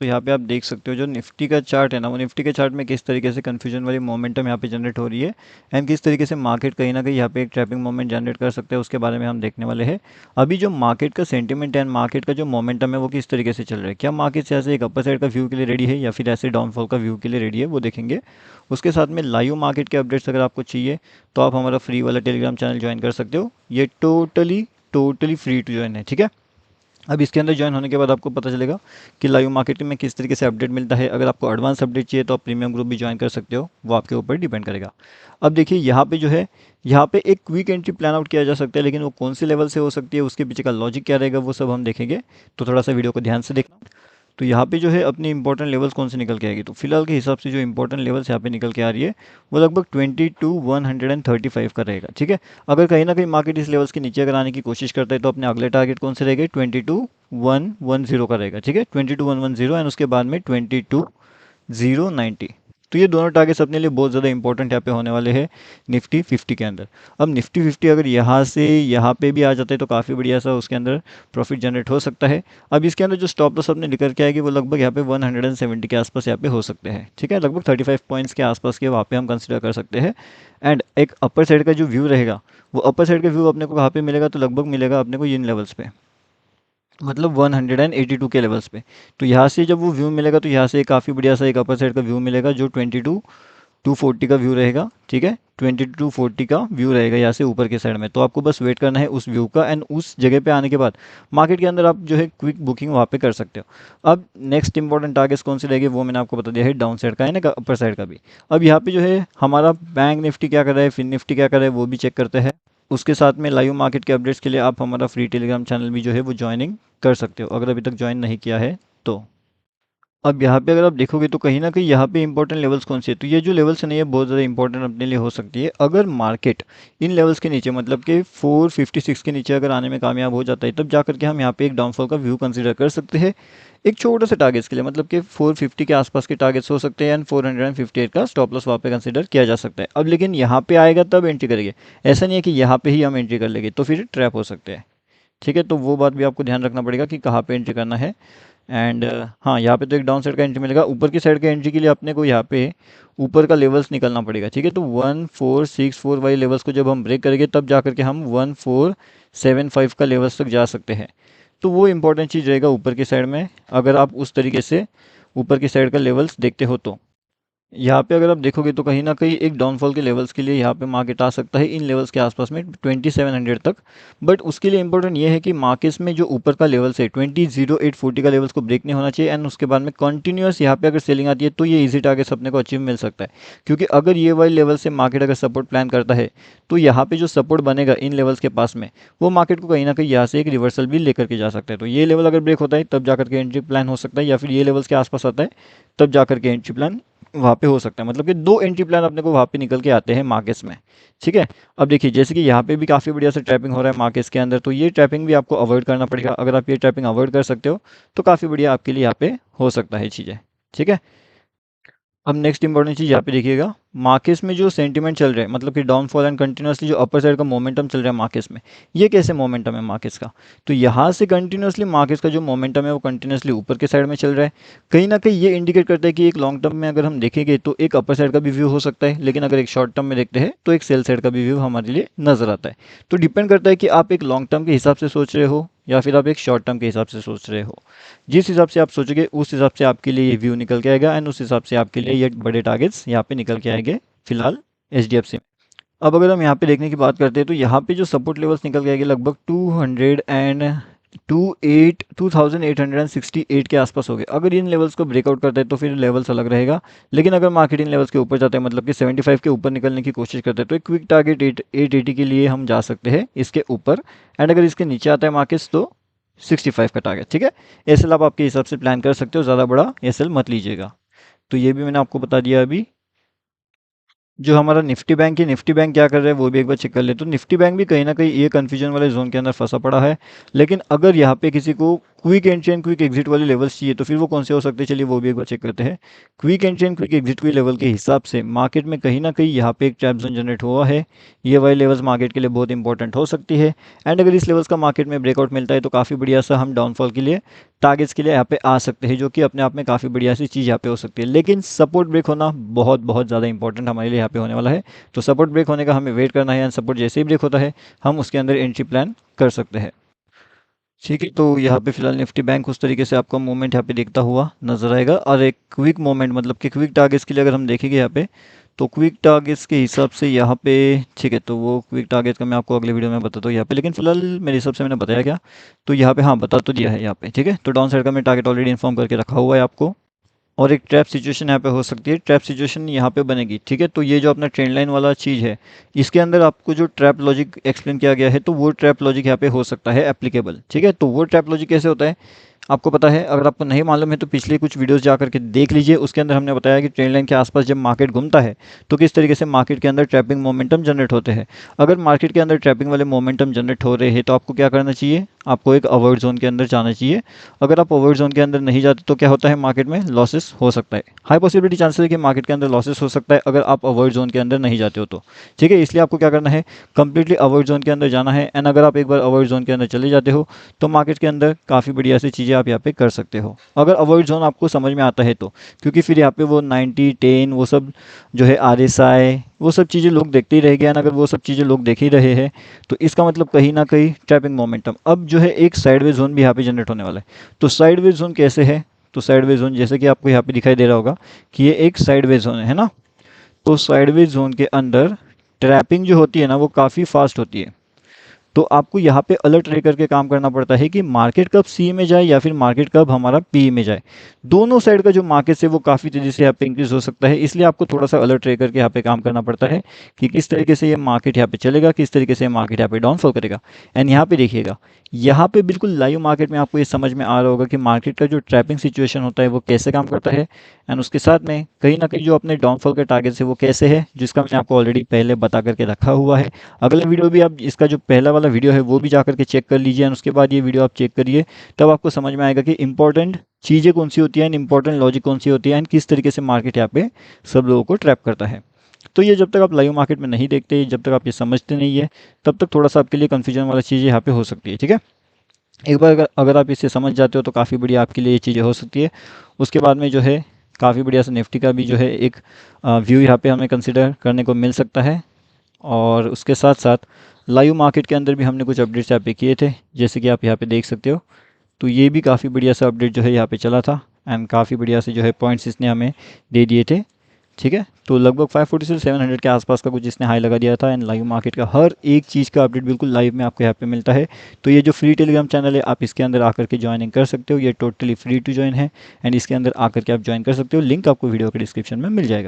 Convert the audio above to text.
तो यहाँ पे आप देख सकते हो जो निफ्टी का चार्ट है ना, वो निफ्टी के चार्ट में किस तरीके से कन्फ्यूजन वाली मोमेंटम यहाँ पे जनरेट हो रही है एंड किस तरीके से मार्केट कहीं ना कहीं यहाँ पे एक ट्रैपिंग मोमेंट जनरेट कर सकते हैं, उसके बारे में हम देखने वाले हैं। अभी जो मार्केट का सेंटिमेंट है एंड मार्केट का जो मोमेंटम है वो किस तरीके से चल रहा है, क्या मार्केट ऐसे एक अपर साइड का व्यू के लिए रेडी है या फिर ऐसे डाउनफॉल का व्यू के लिए रेडी है, वो देखेंगे। उसके साथ में लाइव मार्केट के अपडेट्स अगर आपको चाहिए तो आप हमारा फ्री वाला टेलीग्राम चैनल ज्वाइन कर सकते हो। ये totally totally free to join है, ठीक है। अब इसके अंदर ज्वाइन होने के बाद आपको पता चलेगा कि लाइव मार्केटिंग में किस तरीके से अपडेट मिलता है। अगर आपको एडवांस अपडेट चाहिए तो आप प्रीमियम ग्रुप भी ज्वाइन कर सकते हो, वो आपके ऊपर डिपेंड करेगा। अब देखिए यहाँ पे जो है, यहाँ पे एक क्विक एंट्री प्लान आउट किया जा सकता है, लेकिन वो कौन से लेवल से हो सकती है, उसके पीछे का लॉजिक क्या रहेगा, वो सब हम देखेंगे। तो थोड़ा सा वीडियो को ध्यान से देखना। तो यहाँ पे जो है अपनी इंपॉर्टेंट लेवल्स कौन से निकल के आएगी, तो फिलहाल के हिसाब से जो इंपॉर्टेंट लेवल्स यहाँ पे निकल के आ रही है वो लगभग 22,135 का रहेगा, ठीक है। अगर कहीं ना कहीं मार्केट इस लेवल्स के नीचे अगर आने की कोशिश करता है तो अपने अगले टारगेट कौन से रहेंगे, 22,110 का रहेगा, ठीक है। 22,110 एंड उसके बाद में 22,090। तो ये दोनों टारगेट्स अपने लिए बहुत ज़्यादा इंपॉर्टेंट यहाँ पे होने वाले हैं निफ्टी 50 के अंदर। अब निफ्टी 50 अगर यहाँ से यहाँ पे भी आ जाते हैं तो काफ़ी बढ़िया सा उसके अंदर प्रॉफिट जनरेट हो सकता है। अब इसके अंदर जो स्टॉप लॉस अपने निकल के आएगी वो लगभग यहाँ पे 170 के आसपास यहाँ पे हो सकते हैं, ठीक है। लगभग 35 पॉइंट्स के आसपास के वहाँ पे हम कंसिडर कर सकते हैं। एंड एक अपर साइड का जो व्यू रहेगा, वो अपर साइड का व्यू अपने को कहाँ पे मिलेगा, तो लगभग मिलेगा अपने को इन लेवल्स पे, मतलब 182 के लेवल्स पे। तो यहाँ से जब वो व्यू मिलेगा तो यहाँ से काफ़ी बढ़िया सा एक अपर साइड का व्यू मिलेगा जो 22,240 का व्यू रहेगा, ठीक है। 22,240 का व्यू रहेगा यहाँ से ऊपर के साइड में। तो आपको बस वेट करना है उस व्यू का एंड उस जगह पे आने के बाद मार्केट के अंदर आप जो है क्विक बुकिंग वहाँ पे कर सकते हो। अब नेक्स्ट इंपॉर्टेंट टारगेट्स कौन से रहेंगे वो मैंने आपको बता दिया है, डाउन साइड का है ना, अपर साइड का भी। अब यहाँ पे जो है हमारा बैंक निफ्टी क्या कर रहा है, फिन निफ्टी क्या कर रहा है, वो भी चेक करते हैं। उसके साथ में लाइव मार्केट के अपडेट्स के लिए आप हमारा फ्री टेलीग्राम चैनल भी जो है वो ज्वाइनिंग कर सकते हो, अगर अभी तक ज्वाइन नहीं किया है तो। अब यहाँ पे अगर आप देखोगे तो कहीं ना कहीं यहाँ पे इंपॉर्टेंट लेवल्स कौन से है, तो ये जो लेवल्स नहीं है बहुत ज़्यादा इंपॉर्टेंट अपने लिए हो सकती है। अगर मार्केट इन लेवल्स के नीचे मतलब कि 456 के नीचे अगर आने में कामयाब हो जाता है तब जा करके हम यहाँ पे एक डाउनफॉल का व्यू कंसीडर कर सकते हैं एक छोटे से टारगेट्स के लिए, मतलब कि 450 के आसपास के टारगेट्स हो सकते हैं एंड 458 का स्टॉप लॉस वहाँ पे कंसीडर किया जा सकता है। अब लेकिन यहाँ पे आएगा तब एंट्री करेंगे, ऐसा नहीं है कि यहाँ पे ही हम एंट्री कर लेंगे तो फिर ट्रैप हो सकते हैं, ठीक है। तो वो बात भी आपको ध्यान रखना पड़ेगा कि कहाँ पे एंट्री करना है। एंड हाँ, यहाँ पे तो एक डाउन साइड का एंट्री मिलेगा, ऊपर की साइड का एंट्री के लिए अपने को यहाँ पे ऊपर का लेवल्स निकलना पड़ेगा, ठीक है। तो 1464 वाली लेवल्स को जब हम ब्रेक करेंगे तब जा करके हम 1475 का लेवल्स तक जा सकते हैं। तो वो इंपॉर्टेंट चीज़ रहेगा ऊपर की साइड में, अगर आप उस तरीके से ऊपर की साइड का लेवल्स देखते हो तो। यहाँ पे अगर आप देखोगे तो कहीं ना कहीं एक डाउनफॉल के लेवल्स के लिए यहाँ पे मार्केट आ सकता है इन लेवल्स के आसपास में 2700 तक। बट उसके लिए इंपॉर्टेंट ये है कि मार्केट्स में जो ऊपर का लेवल्स है 20,0840 का लेवल्स को ब्रेक नहीं होना चाहिए एंड उसके बाद में कंटिन्यूस यहाँ पे अगर सेलिंग आती है तो ये इजी टारगेट्स अपने को अचीव मिल सकता है। क्योंकि अगर ये वाले लेवल से मार्केट अगर सपोर्ट प्लान करता है तो यहाँ पे जो सपोर्ट बनेगा इन लेवल्स के पास में वो मार्केट को कहीं ना कहीं यहाँ से एक रिवर्सल भी लेकर के जा सकता है। तो ये लेवल अगर ब्रेक होता है तब जाकर के एंट्री प्लान हो सकता है, या फिर ये लेवल्स के आसपास आता है तब जाकर के एंट्री प्लान वहाँ पे हो सकता है। मतलब कि दो एंट्री प्लान अपने को वहाँ पे निकल के आते हैं मार्केट्स में, ठीक है। अब देखिए जैसे कि यहाँ पे भी काफ़ी बढ़िया से ट्रैपिंग हो रहा है मार्केट्स के अंदर, तो ये ट्रैपिंग भी आपको अवॉइड करना पड़ेगा। अगर आप ये ट्रैपिंग अवॉइड कर सकते हो तो काफ़ी बढ़िया आपके लिए यहाँ पे हो सकता है चीज़ें, ठीक है। अब नेक्स्ट इंपॉर्टेंट चीज़ यहाँ पे देखिएगा, मार्केट्स में जो सेंटीमेंट चल रहा है, मतलब कि डाउनफॉल एंड कंटिन्यूसली जो अपर साइड का मोमेंटम चल रहा है मार्केट्स में, ये कैसे मोमेंटम है मार्केट्स का, तो यहाँ से कंटिन्यूसली मार्केट्स का जो मोमेंटम है वो कंटिन्यूसली ऊपर के साइड में चल रहा है। कहीं ना कहीं ये इंडिकेट करता है कि एक लॉन्ग टर्म में अगर हम देखेंगे तो एक अपर साइड का भी व्यू हो सकता है, लेकिन अगर एक शॉर्ट टर्म में देखते हैं तो एक सेल साइड का भी व्यू हमारे लिए नजर आता है। तो डिपेंड करता है कि आप एक लॉन्ग टर्म के हिसाब से सोच रहे हो या फिर आप एक शॉर्ट टर्म के हिसाब से सोच रहे हो। जिस हिसाब से आप सोचोगे उस हिसाब से आपके लिए ये व्यू निकल के आएगा एंड उस हिसाब से आपके लिए ये बड़े टारगेट्स यहाँ पे निकल के आएंगे फिलहाल एचडीएफसी में। अब अगर हम यहाँ पे देखने की बात करते हैं तो यहाँ पे जो सपोर्ट लेवल्स निकल के आएंगे लगभग 2,868 के आसपास हो गए। अगर इन लेवल्स को ब्रेकआउट करते हैं तो फिर लेवल्स अलग रहेगा, लेकिन अगर मार्केट इन लेवल्स के ऊपर जाता है मतलब कि 75 के ऊपर निकलने की कोशिश करते हैं तो एक क्विक टारगेट 880 के लिए हम जा सकते हैं इसके ऊपर। एंड अगर इसके नीचे आता है मार्केट्स तो 65 का टारगेट, ठीक है। एसएल आप आपके हिसाब से प्लान कर सकते हो, ज़्यादा बड़ा एसएल मत लीजिएगा। तो ये भी मैंने आपको बता दिया। अभी जो हमारा निफ्टी बैंक है, निफ्टी बैंक क्या कर रहा है वो भी एक बार चेक कर ले। तो निफ्टी बैंक भी कहीं ना कहीं ये कन्फ्यूजन वाले जोन के अंदर फंसा पड़ा है, लेकिन अगर यहाँ पे किसी को quick entry and quick exit वाले लेवल्स चाहिए तो फिर वो कौन से हो सकते हैं, चलिए वो भी एक बार चेक करते हैं। Quick entry and quick exit के लेवल के हिसाब से मार्केट में कहीं ना कहीं यहाँ पे एक ट्रैप जोन जनरेट हुआ है। ये वाले लेवल्स मार्केट के लिए बहुत इंपॉर्टेंट हो सकती है। एंड अगर इस लेवल्स का मार्केट में ब्रेकआउट मिलता है तो काफ़ी बढ़िया सा हम डाउनफॉल के लिए टारगेट्स के लिए यहाँ पे आ सकते हैं, जो कि अपने आप में काफ़ी बढ़िया सी चीज़ यहाँ पे हो सकती है। लेकिन सपोर्ट ब्रेक होना बहुत बहुत ज़्यादा इंपॉर्टेंट हमारे लिए यहाँ पे होने वाला है। तो सपोर्ट ब्रेक होने का हमें वेट करना है एंड सपोर्ट जैसे ही ब्रेक होता है हम उसके अंदर एंट्री प्लान कर सकते हैं। ठीक है, तो यहाँ पे फिलहाल निफ्टी बैंक उस तरीके से आपको मूवमेंट यहाँ पे दिखता हुआ नजर आएगा। और एक क्विक मूवमेंट मतलब कि क्विक टारगेट्स के लिए अगर हम देखेंगे यहाँ पे, तो क्विक टारगेट्स के हिसाब से यहाँ पे ठीक है, तो वो क्विक टारगेट का मैं आपको अगले वीडियो में बताता हूँ यहाँ पे। लेकिन फिलहाल मेरे हिसाब से मैंने बताया क्या, तो यहाँ पे हाँ बता तो दिया है यहाँ पे। ठीक है, तो डाउन साइड का मैं टारगेट ऑलरेडी इन्फॉर्म करके रखा हुआ है आपको। और एक ट्रैप सिचुएशन यहाँ पे हो सकती है, ट्रैप सिचुएशन यहाँ पे बनेगी। ठीक है, तो ये जो अपना ट्रेंड लाइन वाला चीज़ है, इसके अंदर आपको जो ट्रैप लॉजिक एक्सप्लेन किया गया है, तो वो ट्रैप लॉजिक यहाँ पे हो सकता है एप्लीकेबल। ठीक है, तो वो ट्रैप लॉजिक कैसे होता है आपको पता है, अगर आपको नहीं मालूम है तो पिछले कुछ वीडियोस जा करके देख लीजिए। उसके अंदर हमने बताया कि ट्रेंड लाइन के आसपास जब मार्केट घूमता है तो किस तरीके से मार्केट के अंदर ट्रैपिंग मोमेंटम जनरेट होते हैं। अगर मार्केट के अंदर ट्रैपिंग वाले मोमेंटम जनरेट हो रहे हैं तो आपको क्या करना चाहिए, आपको एक अवॉइड जोन के अंदर जाना चाहिए। अगर आप अवॉइड जोन के अंदर नहीं जाते तो क्या होता है, मार्केट में लॉसेस हो सकता है। हाई पॉसिबिलिटी चांसेस है कि मार्केट के अंदर लॉसेस हो सकता है अगर आप अवॉइड जोन के अंदर नहीं जाते हो तो। ठीक है, इसलिए आपको क्या करना है, कंप्लीटली अवॉइड जोन के अंदर जाना है। एंड अगर आप एक बार अवॉइड जोन के अंदर चले जाते हो तो मार्केट के अंदर काफ़ी बढ़िया सी चीज़ें आप यहाँ पे कर सकते हो, अगर अवॉइड जोन आपको समझ में आता है तो। क्योंकि फिर यहाँ पे वो 90 10 वो सब जो है RSI वो सब चीज़ें लोग देखते ही रह गए। अगर वो सब चीज़ें लोग देख ही रहे हैं तो इसका मतलब कहीं ना कहीं ट्रैपिंग मोमेंटम अब जो है एक साइडवेज जोन भी यहाँ पे जनरेट होने वाला है। तो साइडवेज जोन कैसे है, तो साइडवेज जोन जैसे कि आपको यहाँ पे दिखाई दे रहा होगा कि ये एक साइडवेज जोन है ना। तो साइडवेज जोन के अंदर ट्रैपिंग जो होती है ना वो काफ़ी फास्ट होती है। तो आपको यहाँ पे अलर्ट रह करके काम करना पड़ता है कि मार्केट कब सी में जाए या फिर मार्केट कब हमारा पी में जाए। दोनों साइड का जो मार्केट है वो काफ़ी तेज़ी से यहाँ पे इंक्रीज हो सकता है, इसलिए आपको थोड़ा सा अलर्ट रह करके यहाँ पे काम करना पड़ता है कि किस तरीके से ये मार्केट यहाँ पे चलेगा, किस तरीके से मार्केट यहाँ पे डाउनफॉल करेगा। एंड यहाँ पे देखिएगा, यहाँ पे बिल्कुल लाइव मार्केट में आपको ये समझ में आ रहा होगा कि मार्केट का जो ट्रैपिंग सिचुएशन होता है वो कैसे काम करता है। एंड उसके साथ में कहीं ना कहीं जो अपने डाउनफॉल के टारगेट है वो कैसे है, जिसका मैंने आपको ऑलरेडी पहले बता करके रखा हुआ है। अगला वीडियो भी आप इसका जो पहला वाला वीडियो है वो भी जा करके चेक कर लीजिए। एंड उसके बाद ये वीडियो आप चेक करिए, तब आपको समझ में आएगा कि इंपॉर्टेंट चीज़ें कौन सी होती हैं एंड इंपॉर्टेंट लॉजिक कौन सी होती है एंड किस तरीके से मार्केट यहाँ पे सब लोगों को ट्रैप करता है। तो ये जब तक आप लाइव मार्केट में नहीं देखते, जब तक आप ये समझते नहीं है, तब तक थोड़ा सा आपके लिए कन्फ्यूजन वाला चीज़ यहाँ पे हो सकती है। ठीक है, एक बार अगर आप इसे समझ जाते हो तो काफ़ी बढ़िया आपके लिए ये चीज़ें हो सकती है। उसके बाद में जो है काफ़ी बढ़िया सा निफ्टी का भी जो है एक व्यू यहाँ पे हमें कंसिडर करने को मिल सकता है। और उसके साथ साथ लाइव मार्केट के अंदर भी हमने कुछ अपडेट्स यहाँ पे किए थे, जैसे कि आप यहाँ पे देख सकते हो। तो ये भी काफ़ी बढ़िया सा अपडेट जो है यहाँ पे चला था एंड काफ़ी बढ़िया से जो है पॉइंट्स इसने हमें दे दिए थे। ठीक है, तो लगभग 540 से 700 के आसपास का कुछ इसने हाई लगा दिया था। एंड लाइव मार्केट का हर एक चीज़ का अपडेट बिल्कुल लाइव में आपको यहाँ पे मिलता है। तो ये जो फ्री टेलीग्राम चैनल है आप इसके अंदर आकर के ज्वाइनिंग कर सकते हो, ये टोटली फ्री टू ज्वाइन है। एंड इसके अंदर आकर के आप ज्वाइन कर सकते हो, लिंक आपको वीडियो के डिस्क्रिप्शन में मिल जाएगा।